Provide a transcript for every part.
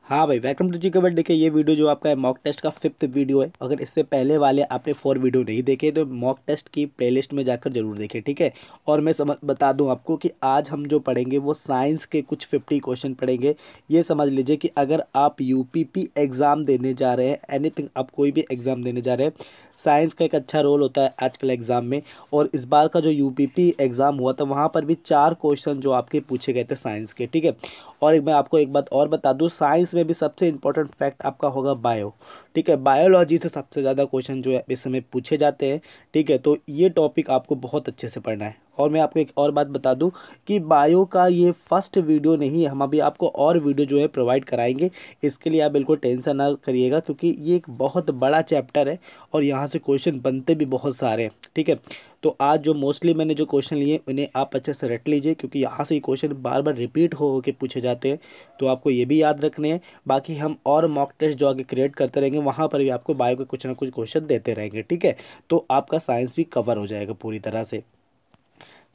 हाँ भाई, welcome to ji world. देखिए, ये वीडियो जो आपका है मॉक टेस्ट का 5th वीडियो है। अगर इससे पहले वाले आपने 4 वीडियो नहीं देखे तो मॉक टेस्ट की प्लेलिस्ट में जाकर जरूर देखें, ठीक है। और मैं बता दूं आपको कि आज हम जो पढ़ेंगे वो साइंस के कुछ 50 क्वेश्चन पढ़ेंगे। ये समझ लीजिए कि अगर आप यूपीपी एग्ज़ाम देने जा रहे हैं, एनीथिंग, आप कोई भी एग्ज़ाम देने जा रहे हैं, साइंस का एक अच्छा रोल होता है आजकल एग्ज़ाम में। और इस बार का जो यूपीपी एग्ज़ाम हुआ था वहाँ पर भी 4 क्वेश्चन जो आपके पूछे गए थे साइंस के, ठीक है। और मैं आपको एक बात और बता दूं, साइंस में भी सबसे इंपॉर्टेंट फैक्ट आपका होगा बायो, ठीक है। बायोलॉजी से सबसे ज़्यादा क्वेश्चन जो है इस समय पूछे जाते हैं, ठीक है। तो ये टॉपिक आपको बहुत अच्छे से पढ़ना है। और मैं आपको एक और बात बता दूं कि बायो का ये फर्स्ट वीडियो नहीं है, हम अभी आपको और वीडियो जो है प्रोवाइड कराएंगे। इसके लिए आप बिल्कुल टेंशन ना करिएगा, क्योंकि ये एक बहुत बड़ा चैप्टर है और यहाँ से क्वेश्चन बनते भी बहुत सारे हैं, ठीक है। तो आज जो मोस्टली मैंने जो क्वेश्चन लिए उन्हें आप अच्छे से रट लीजिए, क्योंकि यहाँ से ये क्वेश्चन बार बार रिपीट हो के पूछे जाते हैं। तो आपको ये भी याद रखने हैं। बाकी हम और मॉक टेस्ट जो आगे क्रिएट करते रहेंगे वहाँ पर भी आपको बायो के कुछ ना कुछ क्वेश्चन देते रहेंगे, ठीक है। तो आपका साइंस भी कवर हो जाएगा पूरी तरह से।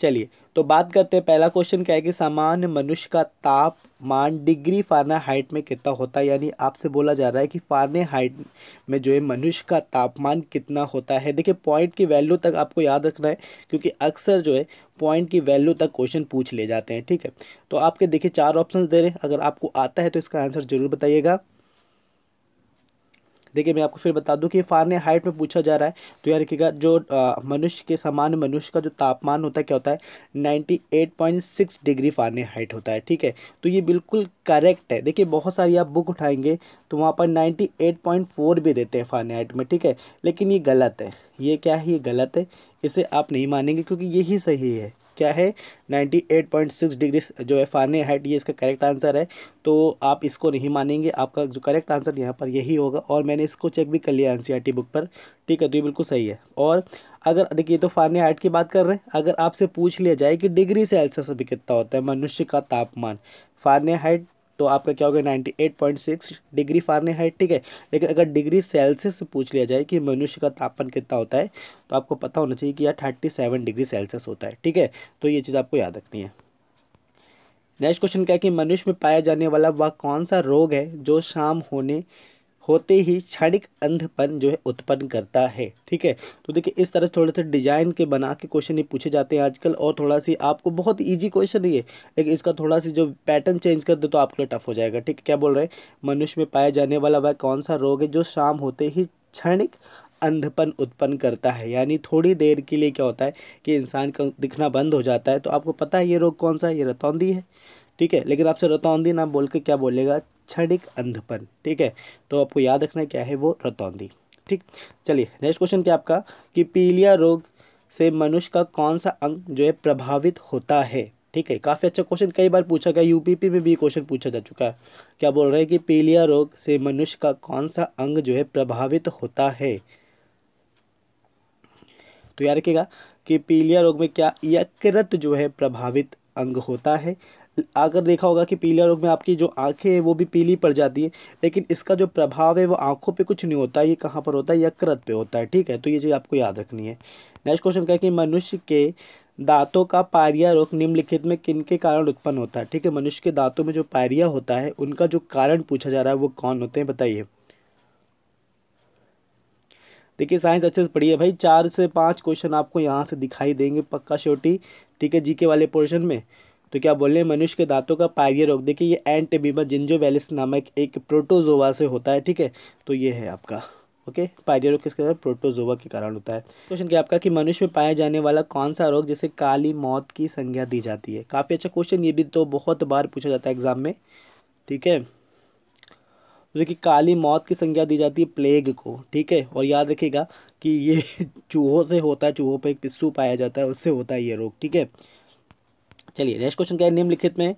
चलिए, तो बात करते हैं। पहला क्वेश्चन क्या है कि सामान्य मनुष्य का तापमान डिग्री फ़ारेनहाइट में कितना होता है। यानी आपसे बोला जा रहा है कि फ़ारेनहाइट में जो है मनुष्य का तापमान कितना होता है। देखिए, पॉइंट की वैल्यू तक आपको याद रखना है, क्योंकि अक्सर जो है पॉइंट की वैल्यू तक क्वेश्चन पूछ ले जाते हैं, ठीक है। तो आपके देखिए 4 ऑप्शंस दे रहे हैं, अगर आपको आता है तो इसका आंसर जरूर बताइएगा। देखिए, मैं आपको फिर बता दूं कि फ़ारेनहाइट में पूछा जा रहा है। तो यार रखिएगा, जो मनुष्य के सामान्य मनुष्य का जो तापमान होता है क्या होता है, 98.6 डिग्री फ़ारेनहाइट होता है, ठीक है। तो ये बिल्कुल करेक्ट है। देखिए, बहुत सारी आप बुक उठाएंगे तो वहाँ पर 98.4 भी देते हैं फ़ारेनहाइट में, ठीक है। लेकिन ये गलत है। ये क्या है, ये गलत है। इसे आप नहीं मानेंगे, क्योंकि यही सही है। क्या है, 98.6 डिग्री जो है फ़ारेनहाइट, ये इसका करेक्ट आंसर है। तो आप इसको नहीं मानेंगे, आपका जो करेक्ट आंसर यहाँ पर यही होगा। और मैंने इसको चेक भी कर लिया एनसीईआरटी बुक पर, ठीक है। तो ये बिल्कुल सही है। और अगर देखिए, तो फ़ारेनहाइट की बात कर रहे हैं, अगर आपसे पूछ लिया जाए कि डिग्री सेल्सियस अभी कितना होता है मनुष्य का तापमान फ़ारेनहाइट, तो आपका क्या होगा, 98.6 डिग्री फ़ारेनहाइट, ठीक है। लेकिन अगर डिग्री सेल्सियस से पूछ लिया जाए कि मनुष्य का तापमान कितना होता है, तो आपको पता होना चाहिए कि यार 37 डिग्री सेल्सियस होता है, ठीक है। तो ये चीज़ आपको याद रखनी है। नेक्स्ट क्वेश्चन क्या है कि मनुष्य में पाया जाने वाला वह कौन सा रोग है जो शाम होते ही क्षणिक अंधपन जो है उत्पन्न करता है, ठीक है। तो देखिए, इस तरह थोड़े से डिजाइन के बना के क्वेश्चन ये पूछे जाते हैं आजकल। और थोड़ा सी आपको बहुत इजी क्वेश्चन है ये, लेकिन इसका थोड़ा सी जो पैटर्न चेंज कर दे तो आपके लिए टफ हो जाएगा, ठीक है। क्या बोल रहे हैं, मनुष्य में पाया जाने वाला वह कौन सा रोग है जो शाम होते ही क्षणिक अंधपन उत्पन्न करता है। यानी थोड़ी देर के लिए क्या होता है कि इंसान का दिखना बंद हो जाता है। तो आपको पता है ये रोग कौन सा है, ये रतौंधी है, ठीक है। लेकिन आपसे रतौंधी ना बोल के क्या बोलेगा, क्षणिक अंधपन, ठीक है। तो आपको याद रखना क्या है वो, रतौंधी, ठीक। चलिए, नेक्स्ट क्वेश्चन क्या आपका कि पीलिया रोग से मनुष्य का कौन सा अंग जो है प्रभावित होता है, ठीक है। काफ़ी अच्छा क्वेश्चन, कई बार पूछा गया, यूपीपी में भी क्वेश्चन पूछा जा चुका है। क्या बोल रहे हैं कि पीलिया रोग से मनुष्य का कौन सा अंग जो है प्रभावित होता है। तो याद रखिएगा कि पीलिया रोग में क्या, यकृत जो है प्रभावित अंग होता है। अगर देखा होगा कि पीलिया रोग में आपकी जो आंखें हैं वो भी पीली पड़ जाती हैं, लेकिन इसका जो प्रभाव है वो आंखों पे कुछ नहीं होता है। ये कहाँ पर होता है, यकृत पे होता है, ठीक है। तो ये चीज़ आपको याद रखनी है। नेक्स्ट क्वेश्चन क्या है कि मनुष्य के दांतों का पायरिया रोग निम्नलिखित में किन के कारण उत्पन्न होता है, ठीक है। मनुष्य के दांतों में जो पायरिया होता है उनका जो कारण पूछा जा रहा है वो कौन होते हैं, बताइए। देखिए, साइंस अच्छे से पढ़िए भाई, 4 से 5 क्वेश्चन आपको यहाँ से दिखाई देंगे पक्का श्योरिटी, ठीक है, जीके वाले पोर्शन में। तो क्या बोल रहे हैं, मनुष्य के दांतों का पाइरिया रोग, देखिए ये एंट एमीबा जिंजोवेलिस नामक एक प्रोटोजोआ से होता है, ठीक है। तो ये है आपका, ओके। पाइरिया रोग किसके कारण, प्रोटोजोआ के कारण होता है। क्वेश्चन क्या आपका कि मनुष्य में पाया जाने वाला कौन सा रोग जिसे काली मौत की संज्ञा दी जाती है। काफ़ी अच्छा क्वेश्चन, ये भी तो बहुत बार पूछा जाता है एग्जाम में, ठीक है। तो देखिए, काली मौत की संज्ञा दी जाती है प्लेग को, ठीक है। और याद रखिएगा कि ये चूहों से होता है, चूहों पे एक पिस्सू पाया जाता है, उससे होता है ये रोग, ठीक है। चलिए, नेक्स्ट क्वेश्चन क्या है, निम्नलिखित में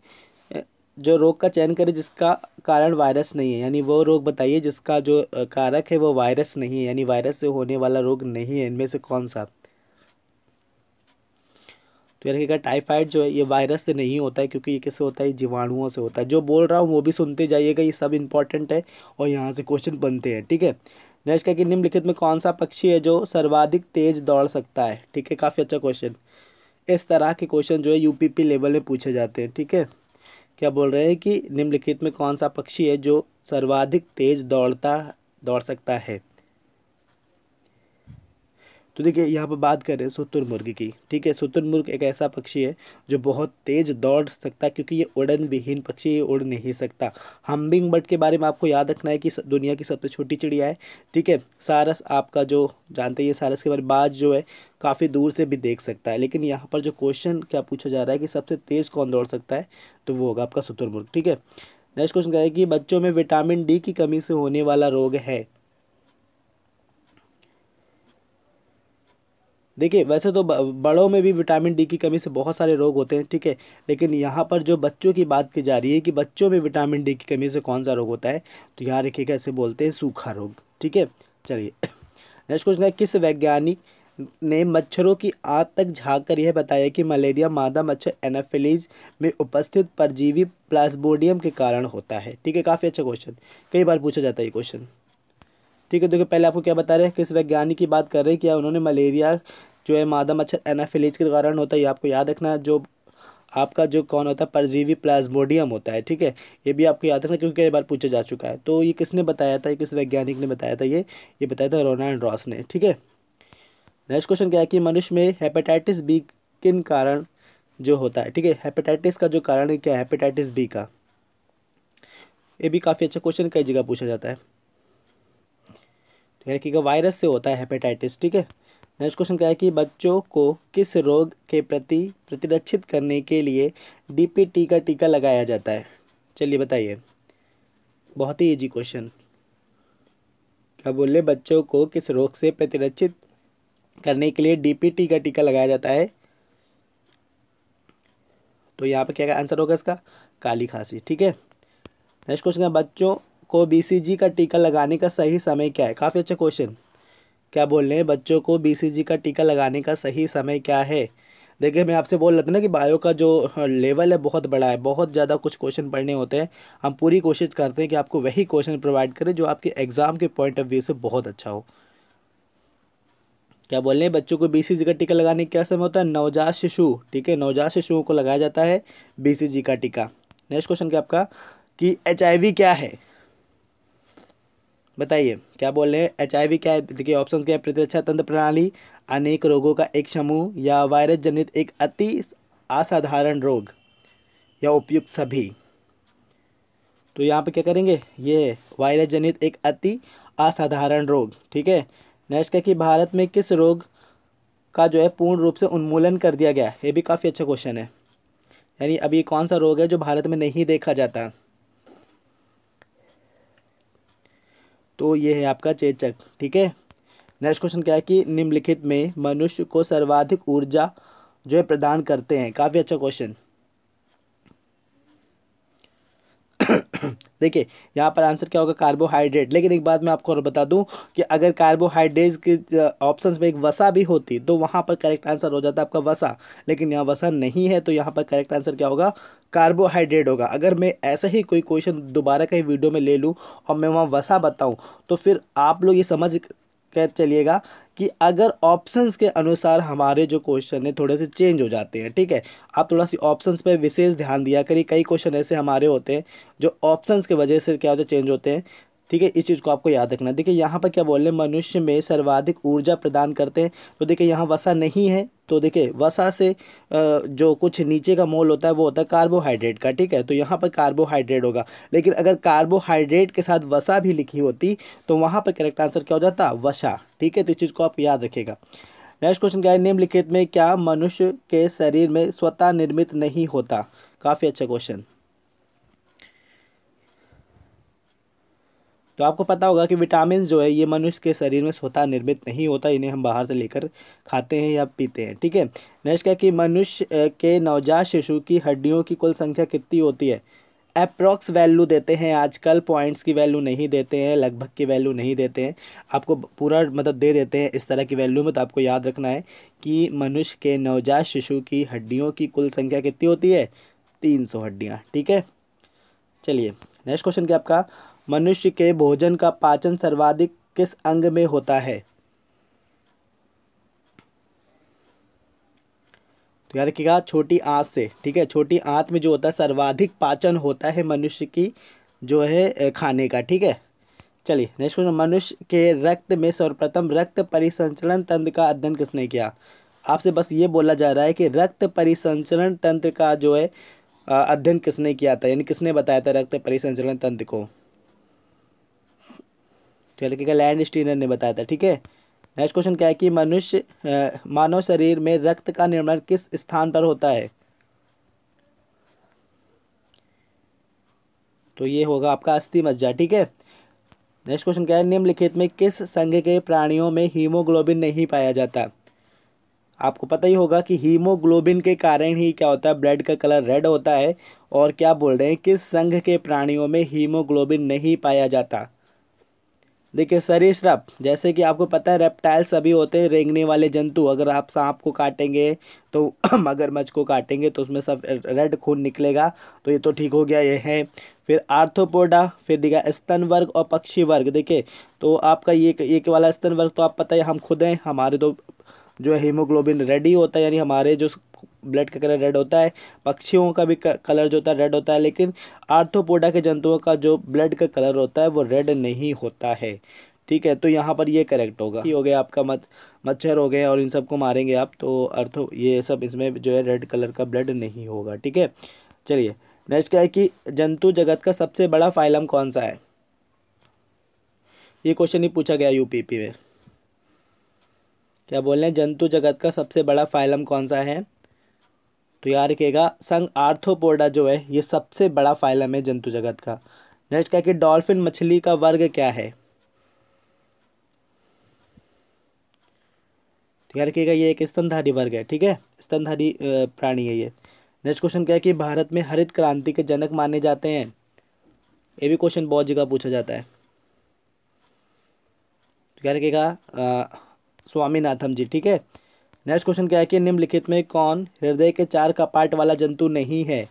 जो रोग का चयन करें जिसका कारण वायरस नहीं है। यानी वो रोग बताइए जिसका जो कारक है वो वायरस नहीं है, यानी वायरस से होने वाला रोग नहीं है, इनमें से कौन सा। तो ये रखिएगा, टाइफाइड जो है ये वायरस से नहीं होता है, क्योंकि ये किससे होता है, जीवाणुओं से होता है। जो बोल रहा हूँ वो भी सुनते जाइएगा, ये सब इंपॉर्टेंट है और यहाँ से क्वेश्चन बनते हैं, ठीक है। नेक्स्ट क्या कि निम्नलिखित में कौन सा पक्षी है जो सर्वाधिक तेज दौड़ सकता है, ठीक है। काफ़ी अच्छा क्वेश्चन, इस तरह के क्वेश्चन जो है यूपीपी लेवल में पूछे जाते हैं, ठीक है। क्या बोल रहे हैं कि निम्नलिखित में कौन सा पक्षी है जो सर्वाधिक तेज दौड़ सकता है। तो देखिए यहाँ पर बात कर रहे हैं शुतुरमुर्ग की। ठीक है, शुतुरमुर्ग एक ऐसा पक्षी है जो बहुत तेज दौड़ सकता है, क्योंकि ये उड़न विहीन पक्षी, ये उड़ नहीं सकता। हम्बिंग बर्ड के बारे में आपको याद रखना है कि दुनिया की सबसे छोटी चिड़िया है। ठीक है, सारस आपका जो जानते हैं, सारस के बारे में बाज जो है काफ़ी दूर से भी देख सकता है। लेकिन यहाँ पर जो क्वेश्चन क्या पूछा जा रहा है कि सबसे तेज कौन दौड़ सकता है, तो वो होगा आपका शुतुरमुर्ग। ठीक है, नेक्स्ट क्वेश्चन क्या है कि बच्चों में विटामिन डी की कमी से होने वाला रोग है। देखिए वैसे तो बड़ों में भी विटामिन डी की कमी से बहुत सारे रोग होते हैं। ठीक है, लेकिन यहाँ पर जो बच्चों की बात की जा रही है कि बच्चों में विटामिन डी की कमी से कौन सा रोग होता है, तो यहाँ देखिएगा इसे बोलते हैं सूखा रोग। ठीक है, चलिए नेक्स्ट क्वेश्चन है, किस वैज्ञानिक ने मच्छरों की आंत तक झांक कर यह बताया कि मलेरिया मादा मच्छर एनाफिलीज में उपस्थित परजीवी प्लाज्मोडियम के कारण होता है। ठीक है, काफ़ी अच्छा क्वेश्चन, कई बार पूछा जाता है ये क्वेश्चन। ठीक है, देखिए पहले आपको क्या बता रहे हैं, किस वैज्ञानिक की बात कर रहे हैं, क्या उन्होंने मलेरिया जो है मादा मच्छर एनाफिलीज के कारण होता है, ये आपको याद रखना है। जो आपका जो कौन होता है परजीवी प्लाज्मोडियम होता है। ठीक है, ये भी आपको याद रखना क्योंकि कई बार पूछा जा चुका है। तो ये किसने बताया था, किस वैज्ञानिक ने बताया था, ये बताया था रोनाल्ड रॉस ने। ठीक है, नेक्स्ट क्वेश्चन क्या है कि मनुष्य में हेपेटाइटिस बी किन कारण जो होता है। ठीक है, हेपेटाइटिस का जो कारण है क्या है, हेपेटाइटिस बी का, ये भी काफ़ी अच्छा क्वेश्चन कई जगह पूछा जाता है। तो यानी कि वायरस से होता है हेपेटाइटिस। ठीक है, नेक्स्ट क्वेश्चन क्या है कि बच्चों को किस रोग के प्रति प्रतिरक्षित करने के लिए डीपीटी का टीका लगाया जाता है। चलिए बताइए, बहुत ही इजी क्वेश्चन। क्या बोल रहे, बच्चों को किस रोग से प्रतिरक्षित करने के लिए डीपीटी का टीका लगाया जाता है, तो यहाँ पे क्या आंसर होगा इसका, काली खांसी। ठीक है, नेक्स्ट क्वेश्चन है, बच्चों को बीसीजी का टीका लगाने का सही समय क्या है। काफ़ी अच्छा क्वेश्चन। क्या बोल रहे हैं, बच्चों को बीसीजी का टीका लगाने का सही समय क्या है। देखिए मैं आपसे बोल रहा था ना कि बायो का जो लेवल है बहुत बड़ा है, बहुत ज़्यादा कुछ क्वेश्चन पढ़ने होते हैं। हम पूरी कोशिश करते हैं कि आपको वही क्वेश्चन प्रोवाइड करें जो आपके एग्जाम के पॉइंट ऑफ व्यू से बहुत अच्छा हो। क्या बोल रहे हैं, बच्चों को बीसीजी का टीका लगाने का क्या समय होता है, नवजात शिशु। ठीक है, नवजात शिशुओं को लगाया जाता है बीसीजी का टीका। नेक्स्ट क्वेश्चन क्या आपका कि एचआईवी क्या है, बताइए। क्या बोल रहे हैं, एचआईवी क्या है। देखिए ऑप्शन क्या है, प्रतिरक्षा तंत्र प्रणाली, अनेक रोगों का एक समूह, या वायरस जनित एक अति असाधारण रोग, या उपयुक्त सभी। तो यहाँ पे क्या करेंगे, ये वायरस जनित एक अति असाधारण रोग। ठीक है, नेक्स्ट क्या कि भारत में किस रोग का जो है पूर्ण रूप से उन्मूलन कर दिया गया, ये भी काफ़ी अच्छा क्वेश्चन है। यानी अभी कौन सा रोग है जो भारत में नहीं देखा जाता, तो ये है आपका चेचक। ठीक है, नेक्स्ट क्वेश्चन क्या है कि निम्नलिखित में मनुष्य को सर्वाधिक ऊर्जा जो है प्रदान करते हैं। काफ़ी अच्छा क्वेश्चन। देखिए यहाँ पर आंसर क्या होगा, कार्बोहाइड्रेट। लेकिन एक बात मैं आपको और बता दूं कि अगर कार्बोहाइड्रेट के ऑप्शंस में एक वसा भी होती तो वहाँ पर करेक्ट आंसर हो जाता आपका वसा। लेकिन यहाँ वसा नहीं है, तो यहाँ पर करेक्ट आंसर क्या होगा, कार्बोहाइड्रेट होगा। अगर मैं ऐसा ही कोई क्वेश्चन दोबारा कहीं वीडियो में ले लूँ और मैं वहाँ वसा बताऊँ, तो फिर आप लोग ये समझ कर चलिएगा कि अगर ऑप्शंस के अनुसार हमारे जो क्वेश्चन है थोड़े से चेंज हो जाते हैं। ठीक है, आप थोड़ा सी ऑप्शंस पे विशेष ध्यान दिया करिए। कई क्वेश्चन ऐसे हमारे होते हैं जो ऑप्शंस की वजह से क्या होता है, चेंज होते हैं। ठीक है, इस चीज़ को आपको याद रखना है। देखिए यहाँ पर क्या बोल रहे हैं, मनुष्य में सर्वाधिक ऊर्जा प्रदान करते हैं। तो देखिए यहाँ वसा नहीं है, तो देखिए वसा से जो कुछ नीचे का मोल होता है वो होता है कार्बोहाइड्रेट का। ठीक है, तो यहाँ पर कार्बोहाइड्रेट होगा। लेकिन अगर कार्बोहाइड्रेट के साथ वसा भी लिखी होती तो वहाँ पर करेक्ट आंसर क्या हो जाता, वसा। ठीक है, तो इस चीज़ को आप याद रखिएगा। नेक्स्ट क्वेश्चन क्या है, निम्नलिखित में क्या मनुष्य के शरीर में स्वतः निर्मित नहीं होता। काफ़ी अच्छा क्वेश्चन। तो आपको पता होगा कि विटामिन जो है ये मनुष्य के शरीर में स्वतः निर्मित नहीं होता, इन्हें हम बाहर से लेकर खाते हैं या पीते हैं। ठीक है, नेक्स्ट क्या कि मनुष्य के नवजात शिशु की हड्डियों की कुल संख्या कितनी होती है। अप्रॉक्स वैल्यू देते हैं आजकल, पॉइंट्स की वैल्यू नहीं देते हैं, लगभग की वैल्यू नहीं देते हैं, आपको पूरा मतलब दे देते हैं इस तरह की वैल्यू में। तो आपको याद रखना है कि मनुष्य के नवजात शिशु की हड्डियों की कुल संख्या कितनी होती है, 300 हड्डियाँ। ठीक है, चलिए नेक्स्ट क्वेश्चन क्या आपका, मनुष्य के भोजन का पाचन सर्वाधिक किस अंग में होता है। तो याद रखिएगा छोटी आंत से, ठीक है। छोटी आंत में जो होता है सर्वाधिक पाचन होता है मनुष्य की जो है खाने का, ठीक है। चलिए नेक्स्ट क्वेश्चन, मनुष्य के रक्त में सर्वप्रथम रक्त परिसंचरण तंत्र का अध्ययन किसने किया? आपसे बस ये बोला जा रहा है कि रक्त परिसंचरण तंत्र का जो है अध्ययन किसने किया था, यानी किसने बताया था रक्त परिसंचरण तंत्र को? चलिए क्या लैंड स्टीनर ने बताया था, ठीक है। नेक्स्ट क्वेश्चन क्या है कि मनुष्य मानव शरीर में रक्त का निर्माण किस स्थान पर होता है? तो ये होगा आपका अस्थि मज्जा, ठीक है। नेक्स्ट क्वेश्चन क्या है, निम्नलिखित में किस संघ के प्राणियों में हीमोग्लोबिन नहीं पाया जाता? आपको पता ही होगा कि हीमोग्लोबिन के कारण ही क्या होता है, ब्लड का कलर रेड होता है। और क्या बोल रहे हैं, किस संघ के प्राणियों में हीमोग्लोबिन नहीं पाया जाता? देखिए सरीसृप, जैसे कि आपको पता है रेप्टाइल सभी होते हैं रेंगने वाले जंतु। अगर आप सांप को काटेंगे तो मगरमच्छ को काटेंगे तो उसमें सब रेड खून निकलेगा। तो ये तो ठीक हो गया, ये है। फिर आर्थ्रोपोडा, फिर दिखा स्तन वर्ग और पक्षी वर्ग। देखिए तो आपका ये वाला स्तन वर्ग तो आप पता है हम खुद हैं, हमारे तो जो है हीमोग्लोबिन रेड ही होता है, यानी हमारे जो ब्लड का कलर रेड होता है। पक्षियों का भी कलर जो होता है रेड होता है, लेकिन आर्थ्रोपोडा के जंतुओं का जो ब्लड का कलर होता है वो रेड नहीं होता है, ठीक है। तो यहाँ पर ये करेक्ट होगा। ये हो गया आपका मच्छर हो गए और इन सबको मारेंगे आप तो अर्थो ये सब इसमें जो है रेड कलर का ब्लड नहीं होगा, ठीक है। चलिए नेक्स्ट क्या है कि जंतु जगत का सबसे बड़ा फाइलम कौन सा है? ये क्वेश्चन ही पूछा गया यूपीपी में। क्या बोल रहे हैं, जंतु जगत का सबसे बड़ा फाइलम कौन सा है? तो याद रखिएगा संघ आर्थ्रोपोडा जो है ये सबसे बड़ा फाइलम है जंतु जगत का। नेक्स्ट क्या है कि डॉल्फिन मछली का वर्ग क्या है? तो याद रखिएगा ये एक स्तनधारी वर्ग है, ठीक है। स्तनधारी प्राणी है ये। नेक्स्ट क्वेश्चन क्या है कि भारत में हरित क्रांति के जनक माने जाते हैं? ये भी क्वेश्चन बहुत जगह पूछा जाता है। तो क्या रखिएगा स्वामीनाथन जी, ठीक है। नेक्स्ट क्वेश्चन क्या है कि निम्नलिखित में कौन हृदय के 4 कपाट वाला जंतु नहीं है?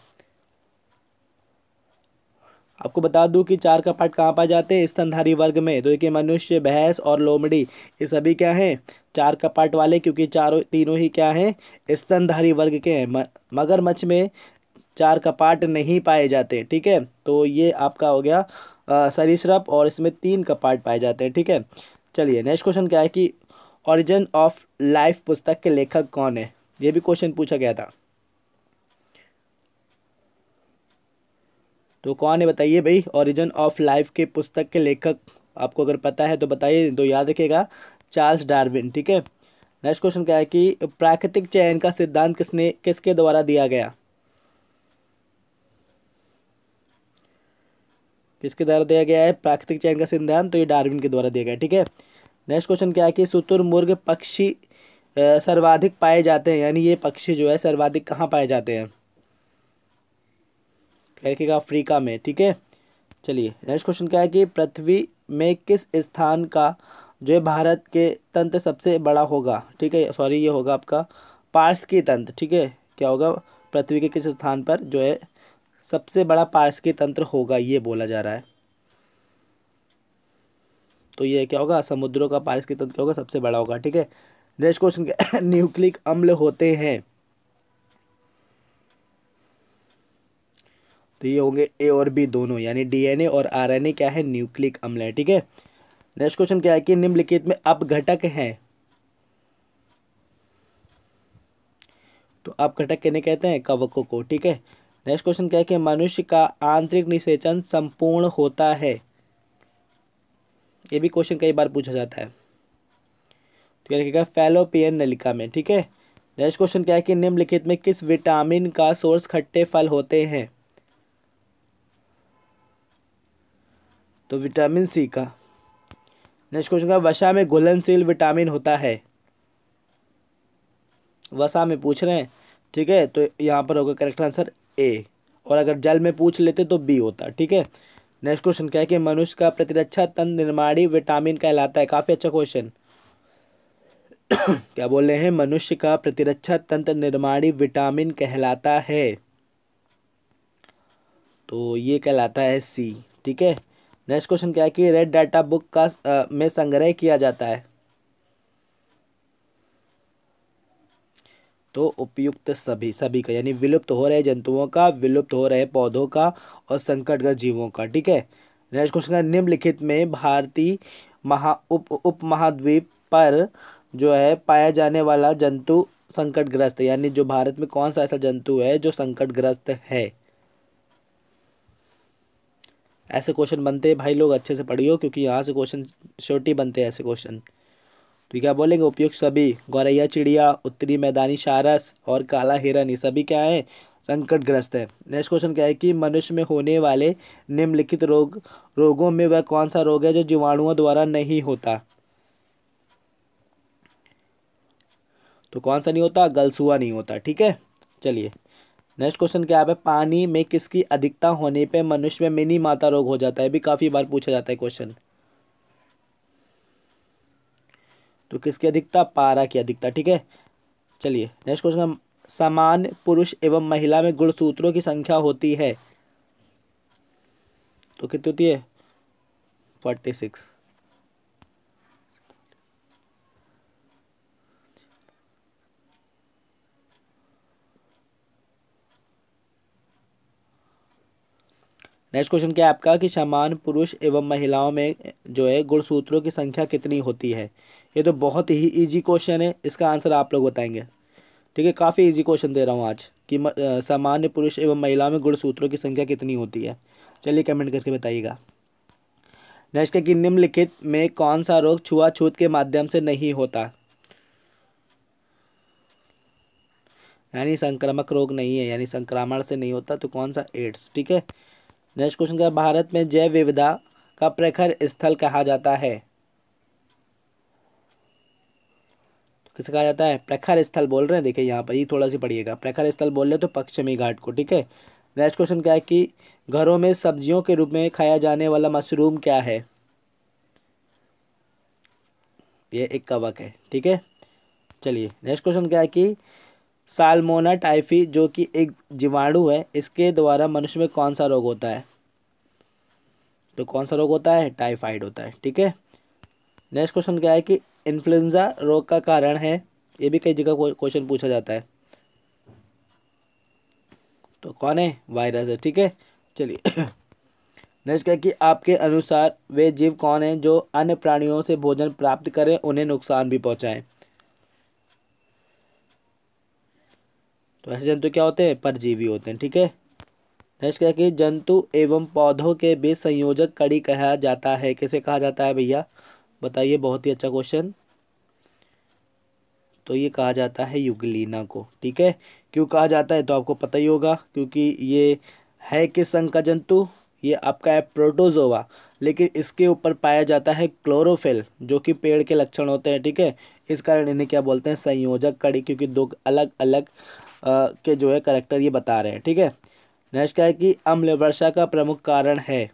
आपको बता दूं कि 4 कपाट कहाँ पाए जाते हैं स्तनधारी वर्ग में। तो देखिए मनुष्य, भैंस और लोमड़ी ये सभी क्या हैं 4 कपाट वाले, क्योंकि चारों तीनों ही क्या हैं स्तनधारी वर्ग के हैं। मगरमच्छ में 4 कपाट नहीं पाए जाते, ठीक है। तो ये आपका हो गया सरीसृप और इसमें 3 कपाट पाए जाते हैं, ठीक है। चलिए नेक्स्ट क्वेश्चन क्या है कि ओरिजिन ऑफ लाइफ पुस्तक के लेखक कौन है? ये भी क्वेश्चन पूछा गया था। तो कौन है बताइए भाई, ओरिजिन ऑफ लाइफ के पुस्तक के लेखक? आपको अगर पता है तो बताइए, तो याद रखिएगा चार्ल्स डार्विन, ठीक है। नेक्स्ट क्वेश्चन क्या है कि प्राकृतिक चयन का सिद्धांत किसके द्वारा दिया गया? किसके द्वारा दिया गया है प्राकृतिक चयन का सिद्धांत? तो ये डार्विन के द्वारा दिया गया है, ठीक है। नेक्स्ट क्वेश्चन क्या है कि शुतुरमुर्ग पक्षी सर्वाधिक पाए जाते हैं, यानी ये पक्षी जो है सर्वाधिक कहाँ पाए जाते हैं? रखिएगा अफ्रीका में, ठीक है। चलिए नेक्स्ट क्वेश्चन क्या है कि पृथ्वी में किस स्थान का जो है भारत के तंत्र सबसे बड़ा होगा? ठीक है, सॉरी ये होगा आपका पार्श्विक तंत्र, ठीक है। क्या होगा, पृथ्वी के किस स्थान पर जो है सबसे बड़ा पार्श्विक तंत्र होगा, ये बोला जा रहा है। तो ये क्या होगा, समुद्रों का पार्श्विक तंत्र क्या होगा, सबसे बड़ा होगा, ठीक है। नेक्स्ट क्वेश्चन क्या है, न्यूक्लिक अम्ल होते हैं? तो ये होंगे ए और बी दोनों, यानी डीएनए और आरएनए क्या है, न्यूक्लिक अम्ल है, ठीक है। नेक्स्ट क्वेश्चन क्या है कि निम्नलिखित में अपघटक हैं? तो अपघटक किन्हें कहते हैं, कवकों को, ठीक है। नेक्स्ट क्वेश्चन क्या है कि मनुष्य का आंतरिक निषेचन संपूर्ण होता है? ये भी क्वेश्चन कई बार पूछा जाता है। तो ये रखिएगा फैलोपियन नलिका में, ठीक है। नेक्स्ट क्वेश्चन क्या है कि निम्नलिखित में किस विटामिन का सोर्स खट्टे फल होते हैं? तो विटामिन सी का। नेक्स्ट क्वेश्चन का वसा में घुलनशील विटामिन होता है? वसा में पूछ रहे हैं, ठीक है। तो यहाँ पर होगा करेक्ट आंसर ए, और अगर जल में पूछ लेते तो बी होता, ठीक है। नेक्स्ट क्वेश्चन क्या है कि मनुष्य का प्रतिरक्षा तंत्र निर्माणी विटामिन कहलाता है? काफी अच्छा क्वेश्चन। क्या बोल रहे हैं, मनुष्य का प्रतिरक्षा तंत्र निर्माणी विटामिन कहलाता है? तो ये कहलाता है सी, ठीक है। नेक्स्ट क्वेश्चन क्या है कि रेड डाटा बुक का में संग्रह किया जाता है? तो उपयुक्त सभी, सभी का यानी विलुप्त हो रहे जंतुओं का, विलुप्त हो रहे पौधों का और संकटग्रस्त जीवों का। ठीक है। नेक्स्ट क्वेश्चन है, निम्नलिखित में भारतीय उपमहाद्वीप पर जो है पाया जाने वाला जंतु संकटग्रस्त है, यानी जो भारत में कौन सा ऐसा जंतु है जो संकटग्रस्त है। ऐसे क्वेश्चन बनते हैं भाई, लोग अच्छे से पढ़ियो, क्योंकि यहाँ से क्वेश्चन छोटी बनते हैं ऐसे क्वेश्चन। तो क्या बोलेंगे, उपयुक्त सभी, गौरैया चिड़िया, उत्तरी मैदानी सारस और काला हिरन, ये सभी क्या है, संकटग्रस्त है। नेक्स्ट क्वेश्चन क्या है कि मनुष्य में होने वाले निम्नलिखित रोगों में वह कौन सा रोग है जो जीवाणुओं द्वारा नहीं होता। तो कौन सा नहीं होता, गलसुआ नहीं होता। ठीक है। चलिए नेक्स्ट क्वेश्चन क्या है, पानी में किसकी अधिकता होने पे मनुष्य में मिनी माता रोग हो जाता है, भी काफी बार पूछा जाता है क्वेश्चन। तो किसकी अधिकता, पारा की अधिकता। ठीक है। चलिए नेक्स्ट क्वेश्चन, समान पुरुष एवं महिला में गुणसूत्रों की संख्या होती है, तो कितनी होती है, 46। नेक्स्ट क्वेश्चन क्या है आपका कि समान पुरुष एवं महिलाओं में जो है गुणसूत्रों की संख्या कितनी होती है। ये तो बहुत ही इजी क्वेश्चन है, इसका आंसर आप लोग बताएंगे। ठीक है, काफ़ी इजी क्वेश्चन दे रहा हूँ आज कि सामान्य पुरुष एवं महिला में गुणसूत्रों की संख्या कितनी होती है। चलिए कमेंट करके बताइएगा। नेक्स्ट है कि निम्नलिखित में कौन सा रोग छुआछूत के माध्यम से नहीं होता, यानी संक्रामक रोग नहीं है, यानी संक्रमण से नहीं होता, तो कौन सा, एड्स। ठीक है। नेक्स्ट क्वेश्चन क्या है, भारत में जैव विविधता का प्रखर स्थल कहा जाता है, किसे कहा जाता है, प्रखर स्थल बोल रहे हैं, देखिए यहाँ पर, ये थोड़ा सी पढ़िएगा, प्रखर स्थल बोल रहे तो पश्चिमी घाट को। ठीक है। नेक्स्ट क्वेश्चन क्या है कि घरों में सब्जियों के रूप में खाया जाने वाला मशरूम क्या है, ये एक कवक है। ठीक है। चलिए नेक्स्ट क्वेश्चन क्या है कि साल्मोना टाइफी जो कि एक जीवाणु है, इसके द्वारा मनुष्य में कौन सा रोग होता है, तो कौन सा रोग होता है, टाइफाइड होता है। ठीक है। नेक्स्ट क्वेश्चन क्या है कि इन्फ्लुएंजा रोग का कारण है, ये भी कई जगह क्वेश्चन पूछा जाता है, तो कौन है, वायरस है। ठीक है। चलिए नेक्स्ट क्या है कि आपके अनुसार वे जीव कौन हैं जो अन्य प्राणियों से भोजन प्राप्त करें उन्हें नुकसान भी पहुंचाएं। तो ऐसे जंतु क्या होते हैं, परजीवी होते हैं। ठीक है। नेक्स्ट क्या है कि जंतु एवं पौधों के बीच संयोजक कड़ी कहा जाता है, किसे कहा जाता है भैया, बताइए, बहुत ही अच्छा क्वेश्चन। तो ये कहा जाता है युगलीना को। ठीक है। क्यों कहा जाता है तो आपको पता ही होगा, क्योंकि ये है किस संघ का जंतु, ये आपका है प्रोटोजोआ, लेकिन इसके ऊपर पाया जाता है क्लोरोफिल जो कि पेड़ के लक्षण होते हैं। ठीक है। इस कारण इन्हें क्या बोलते हैं, संयोजक कड़ी, क्योंकि दो अलग अलग के जो है करेक्टर ये बता रहे हैं। ठीक है। नेक्स्ट क्या है कि अम्ल वर्षा का प्रमुख कारण है,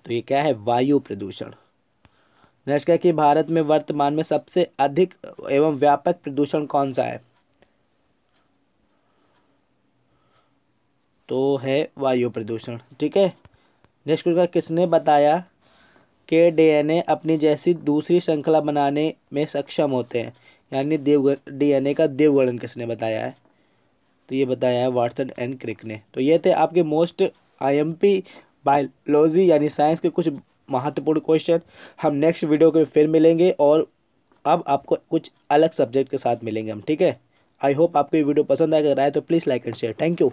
तो ये क्या है, वायु प्रदूषण। नेक्स्ट क्या है कि भारत में वर्तमान में सबसे अधिक एवं व्यापक प्रदूषण कौन सा है, तो है वायु प्रदूषण। ठीक है। नेक्स्ट क्वेश्चन, किसने बताया कि डीएनए अपनी जैसी दूसरी श्रृंखला बनाने में सक्षम होते हैं, यानी डीएनए का देवगणन किसने बताया है, तो ये बताया है वाटसन एंड क्रिक ने। तो ये थे आपके मोस्ट आईएमपी बायोलॉजी यानी साइंस के कुछ महत्वपूर्ण क्वेश्चन। हम नेक्स्ट वीडियो में फिर मिलेंगे और अब आपको कुछ अलग सब्जेक्ट के साथ मिलेंगे हम। ठीक है। आई होप आपको ये वीडियो पसंद आएगा, अगर आए तो please like and share. Thank you.